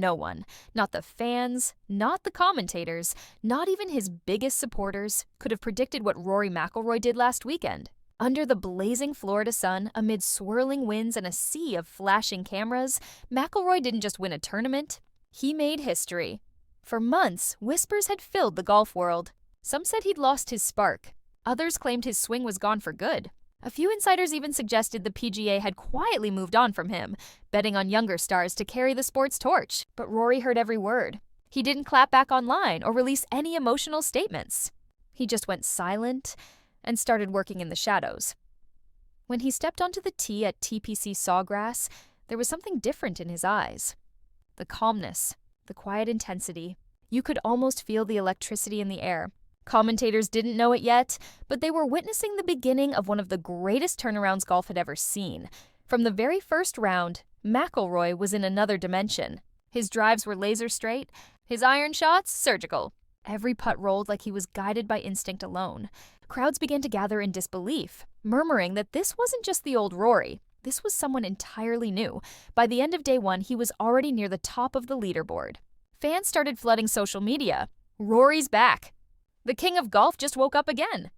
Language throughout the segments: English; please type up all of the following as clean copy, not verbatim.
no one, not the fans, not the commentators, not even his biggest supporters, could have predicted what Rory McIlroy did last weekend. Under the blazing Florida sun, amid swirling winds and a sea of flashing cameras, McIlroy didn't just win a tournament, he made history. For months, whispers had filled the golf world. Some said he'd lost his spark. Others claimed his swing was gone for good. A few insiders even suggested the PGA had quietly moved on from him, betting on younger stars to carry the sport's torch. But Rory heard every word. He didn't clap back online or release any emotional statements. He just went silent and started working in the shadows. When he stepped onto the tee at TPC Sawgrass, there was something different in his eyes. The calmness, the quiet intensity. You could almost feel the electricity in the air. Commentators didn't know it yet, but they were witnessing the beginning of one of the greatest turnarounds golf had ever seen. From the very first round, McIlroy was in another dimension. His drives were laser straight, his iron shots surgical. Every putt rolled like he was guided by instinct alone. Crowds began to gather in disbelief, murmuring that this wasn't just the old Rory. This was someone entirely new. By the end of day one, he was already near the top of the leaderboard. Fans started flooding social media. Rory's back. The king of golf just woke up again.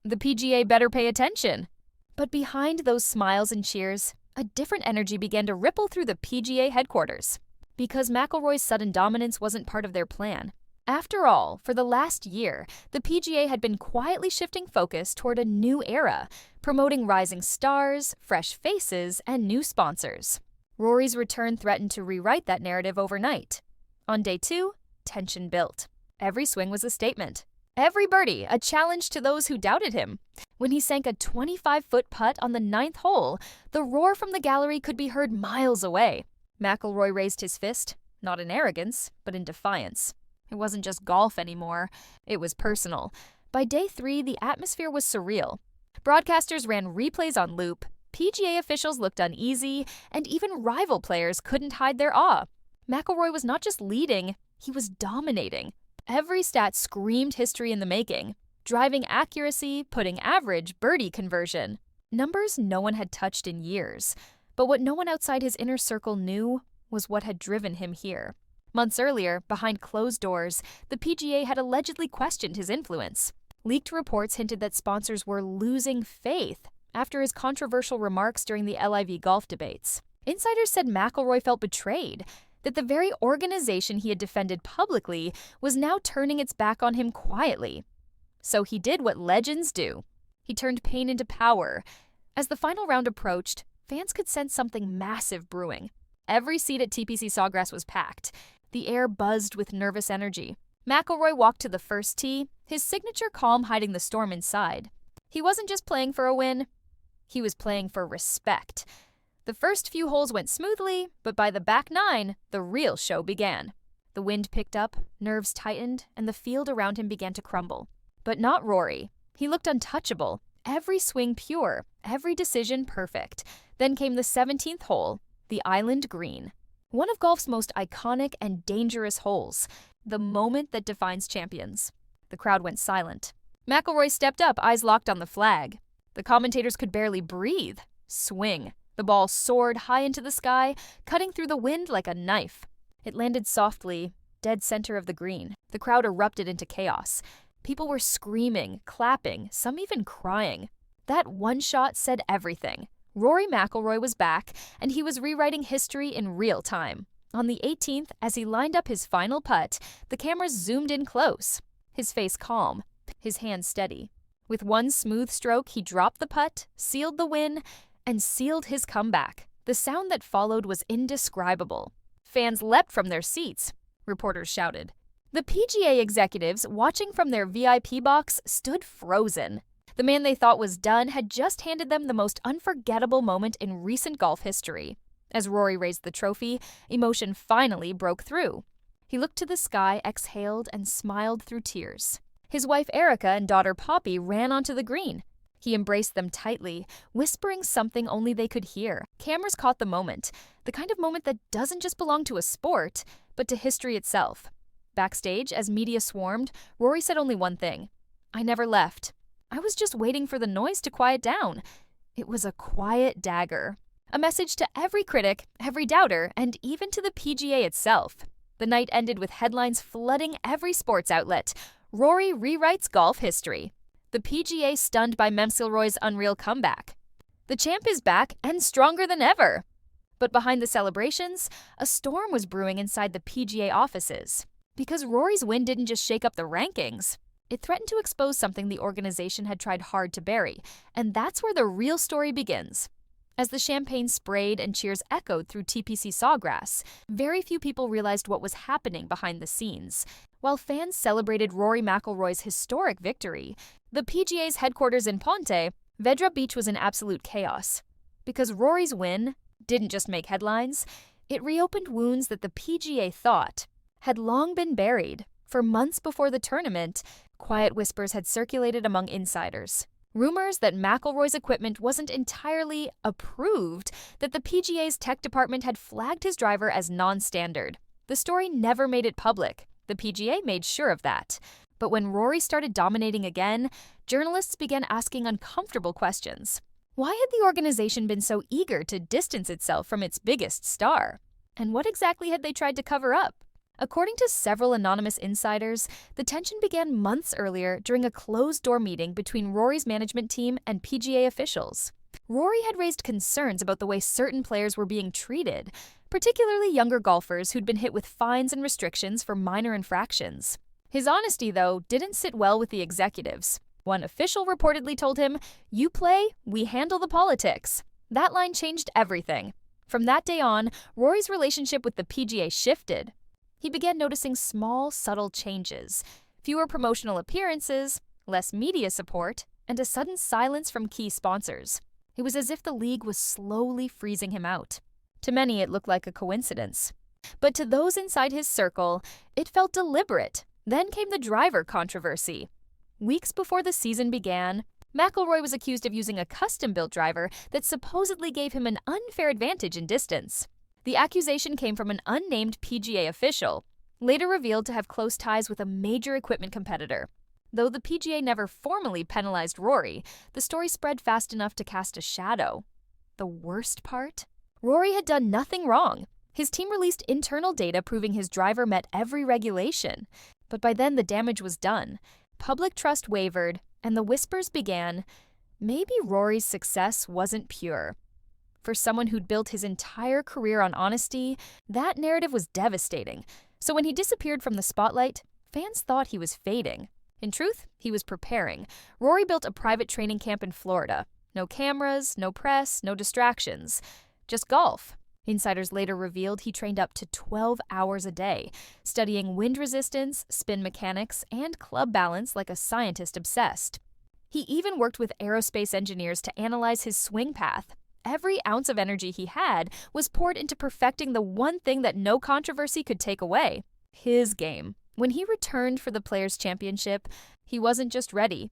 The PGA better pay attention. But behind those smiles and cheers, a different energy began to ripple through the PGA headquarters. Because McIlroy's sudden dominance wasn't part of their plan. After all, for the last year, the PGA had been quietly shifting focus toward a new era, promoting rising stars, fresh faces, and new sponsors. Rory's return threatened to rewrite that narrative overnight. On day two, tension built. Every swing was a statement. Every birdie a challenge to those who doubted him. When he sank a 25-foot putt on the 9th hole, the roar from the gallery could be heard miles away. McIlroy raised his fist, not in arrogance, but in defiance. It wasn't just golf anymore. It was personal. By day 3, the atmosphere was surreal. Broadcasters ran replays on loop, PGA officials looked uneasy, and even rival players couldn't hide their awe. McIlroy was not just leading, he was dominating. Every stat screamed history in the making. Driving accuracy, putting average, birdie conversion. Numbers no one had touched in years. But what no one outside his inner circle knew was what had driven him here. Months earlier, behind closed doors, the PGA had allegedly questioned his influence. Leaked reports hinted that sponsors were losing faith after his controversial remarks during the LIV golf debates. Insiders said McIlroy felt betrayed, that the very organization he had defended publicly was now turning its back on him quietly. So he did what legends do. He turned pain into power. As the final round approached, fans could sense something massive brewing. Every seat at TPC Sawgrass was packed. The air buzzed with nervous energy. McIlroy walked to the first tee, his signature calm hiding the storm inside. He wasn't just playing for a win, he was playing for respect. The first few holes went smoothly, but by the back 9, the real show began. The wind picked up, nerves tightened, and the field around him began to crumble. But not Rory. He looked untouchable, every swing pure, every decision perfect. Then came the 17th hole, the Island Green. One of golf's most iconic and dangerous holes, the moment that defines champions. The crowd went silent. McIlroy stepped up, eyes locked on the flag. The commentators could barely breathe. Swing. The ball soared high into the sky, cutting through the wind like a knife. It landed softly, dead center of the green. The crowd erupted into chaos. People were screaming, clapping, some even crying. That one shot said everything. Rory McIlroy was back, and he was rewriting history in real time. On the 18th, as he lined up his final putt, the cameras zoomed in close. His face calm, his hands steady. With one smooth stroke, he dropped the putt, sealed the win, and sealed his comeback. The sound that followed was indescribable. Fans leapt from their seats. Reporters shouted. The PGA executives, watching from their VIP box, stood frozen. The man they thought was done had just handed them the most unforgettable moment in recent golf history. As Rory raised the trophy, emotion finally broke through. He looked to the sky, exhaled, and smiled through tears. His wife Erica and daughter Poppy ran onto the green. He embraced them tightly, whispering something only they could hear. Cameras caught the moment, the kind of moment that doesn't just belong to a sport, but to history itself. Backstage, as media swarmed, Rory said only one thing. "I never left. I was just waiting for the noise to quiet down." It was a quiet dagger, A message to every critic, every doubter, and even to the PGA itself. The night ended with headlines flooding every sports outlet. Rory rewrites golf history. The PGA stunned by McIlroy's unreal comeback. The champ is back and stronger than ever. But behind the celebrations, a storm was brewing inside the PGA offices. Because Rory's win didn't just shake up the rankings, it threatened to expose something the organization had tried hard to bury, and that's where the real story begins. As the champagne sprayed and cheers echoed through TPC Sawgrass, very few people realized what was happening behind the scenes. While fans celebrated Rory McIlroy's historic victory, the PGA's headquarters in Ponte, Vedra Beach was in absolute chaos. Because Rory's win didn't just make headlines, it reopened wounds that the PGA thought had long been buried. For months before the tournament, quiet whispers had circulated among insiders. Rumors that McIlroy's equipment wasn't entirely approved, that the PGA's tech department had flagged his driver as non-standard. The story never made it public. The PGA made sure of that. But when Rory started dominating again, journalists began asking uncomfortable questions. Why had the organization been so eager to distance itself from its biggest star? And what exactly had they tried to cover up? According to several anonymous insiders, the tension began months earlier during a closed-door meeting between Rory's management team and PGA officials. Rory had raised concerns about the way certain players were being treated, particularly younger golfers who'd been hit with fines and restrictions for minor infractions. His honesty, though, didn't sit well with the executives. One official reportedly told him, "You play, we handle the politics." That line changed everything. From that day on, Rory's relationship with the PGA shifted. He began noticing small, subtle changes. Fewer promotional appearances, less media support, and a sudden silence from key sponsors. It was as if the league was slowly freezing him out. To many, it looked like a coincidence. But to those inside his circle, it felt deliberate. Then came the driver controversy. Weeks before the season began, McIlroy was accused of using a custom-built driver that supposedly gave him an unfair advantage in distance. The accusation came from an unnamed PGA official, later revealed to have close ties with a major equipment competitor. Though the PGA never formally penalized Rory, the story spread fast enough to cast a shadow. The worst part? Rory had done nothing wrong. His team released internal data proving his driver met every regulation. But by then the damage was done. Public trust wavered, and the whispers began, maybe Rory's success wasn't pure. For someone who'd built his entire career on honesty, that narrative was devastating. So when he disappeared from the spotlight, fans thought he was fading. In truth, he was preparing. Rory built a private training camp in Florida. No cameras, no press, no distractions. Just golf. Insiders later revealed he trained up to 12 hours a day, studying wind resistance, spin mechanics, and club balance like a scientist obsessed. He even worked with aerospace engineers to analyze his swing path. Every ounce of energy he had was poured into perfecting the one thing that no controversy could take away: his game. When he returned for the Players' Championship, he wasn't just ready.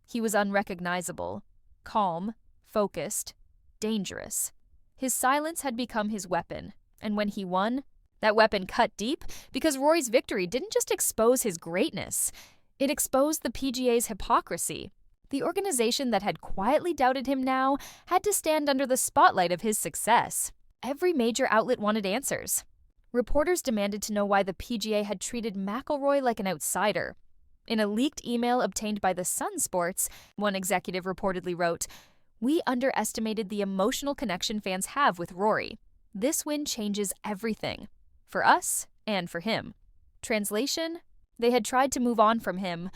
He was unrecognizable, calm, focused, dangerous. His silence had become his weapon, and when he won, that weapon cut deep because Rory's victory didn't just expose his greatness, it exposed the PGA's hypocrisy. The organization that had quietly doubted him now had to stand under the spotlight of his success. Every major outlet wanted answers. Reporters demanded to know why the PGA had treated McIlroy like an outsider. In a leaked email obtained by the Sun Sports, one executive reportedly wrote, "We underestimated the emotional connection fans have with Rory. This win changes everything. For us and for him." Translation: they had tried to move on from him,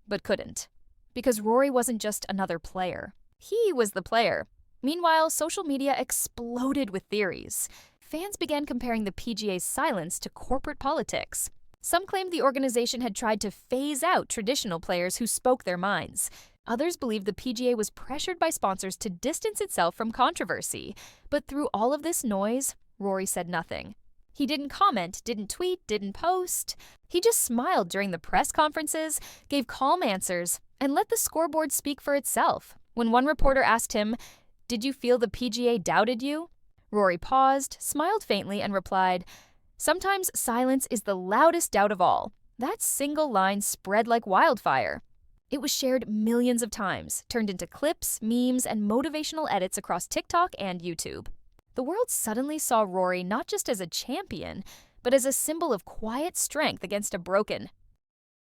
but couldn't. Because Rory wasn't just another player. He was the player. Meanwhile, social media exploded with theories. Fans began comparing the PGA's silence to corporate politics. Some claimed the organization had tried to phase out traditional players who spoke their minds. Others believed the PGA was pressured by sponsors to distance itself from controversy. But through all of this noise, Rory said nothing. He didn't comment, didn't tweet, didn't post. He just smiled during the press conferences, gave calm answers, and let the scoreboard speak for itself. When one reporter asked him, "Did you feel the PGA doubted you?" Rory paused, smiled faintly, and replied, "Sometimes silence is the loudest doubt of all." That single line spread like wildfire. It was shared millions of times, turned into clips, memes, and motivational edits across TikTok and YouTube. The world suddenly saw Rory not just as a champion, but as a symbol of quiet strength against a broken,